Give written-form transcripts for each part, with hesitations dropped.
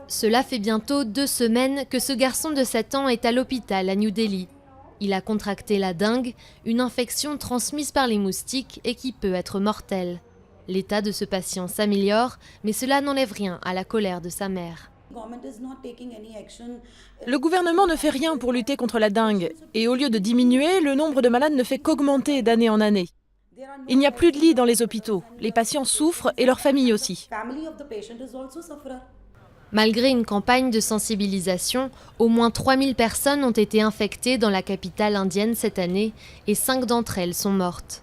Cela fait bientôt 2 semaines que ce garçon de 7 ans est à l'hôpital à New Delhi. Il a contracté la dengue, une infection transmise par les moustiques et qui peut être mortelle. L'état de ce patient s'améliore, mais cela n'enlève rien à la colère de sa mère. Le gouvernement ne fait rien pour lutter contre la dengue. Et au lieu de diminuer, le nombre de malades ne fait qu'augmenter d'année en année. Il n'y a plus de lits dans les hôpitaux. Les patients souffrent et leurs familles aussi. Malgré une campagne de sensibilisation, au moins 3000 personnes ont été infectées dans la capitale indienne cette année et 5 d'entre elles sont mortes.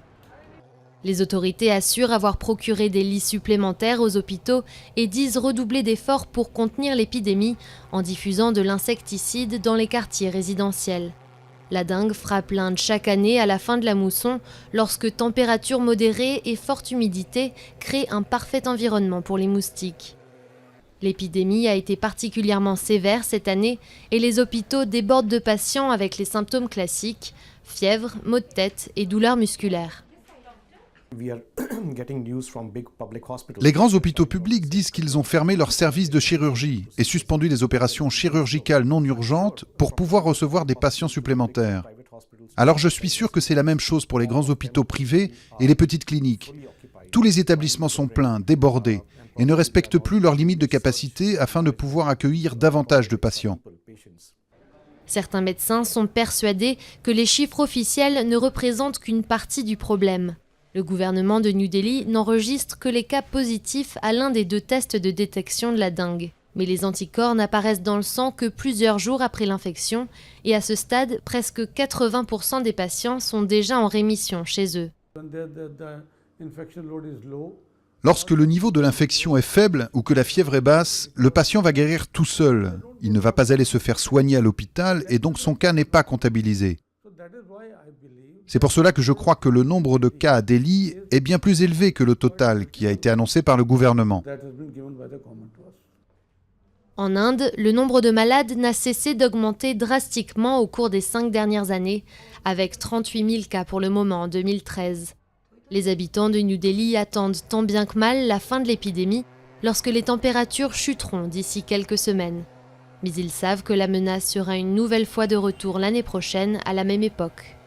Les autorités assurent avoir procuré des lits supplémentaires aux hôpitaux et disent redoubler d'efforts pour contenir l'épidémie en diffusant de l'insecticide dans les quartiers résidentiels. La dengue frappe l'Inde chaque année à la fin de la mousson, lorsque température modérée et forte humidité créent un parfait environnement pour les moustiques. L'épidémie a été particulièrement sévère cette année et les hôpitaux débordent de patients avec les symptômes classiques, fièvre, maux de tête et douleurs musculaires. Les grands hôpitaux publics disent qu'ils ont fermé leurs services de chirurgie et suspendu des opérations chirurgicales non urgentes pour pouvoir recevoir des patients supplémentaires. Alors je suis sûr que c'est la même chose pour les grands hôpitaux privés et les petites cliniques. Tous les établissements sont pleins, débordés, et ne respectent plus leurs limites de capacité afin de pouvoir accueillir davantage de patients. Certains médecins sont persuadés que les chiffres officiels ne représentent qu'une partie du problème. Le gouvernement de New Delhi n'enregistre que les cas positifs à l'un des 2 tests de détection de la dengue. Mais les anticorps n'apparaissent dans le sang que plusieurs jours après l'infection et à ce stade, presque 80% des patients sont déjà en rémission chez eux. Lorsque le niveau de l'infection est faible ou que la fièvre est basse, le patient va guérir tout seul. Il ne va pas aller se faire soigner à l'hôpital et donc son cas n'est pas comptabilisé. C'est pour cela que je crois que le nombre de cas à Delhi est bien plus élevé que le total qui a été annoncé par le gouvernement. En Inde, le nombre de malades n'a cessé d'augmenter drastiquement au cours des 5 dernières années, avec 38 000 cas pour le moment en 2013. Les habitants de New Delhi attendent tant bien que mal la fin de l'épidémie, lorsque les températures chuteront d'ici quelques semaines. Mais ils savent que la menace sera une nouvelle fois de retour l'année prochaine à la même époque.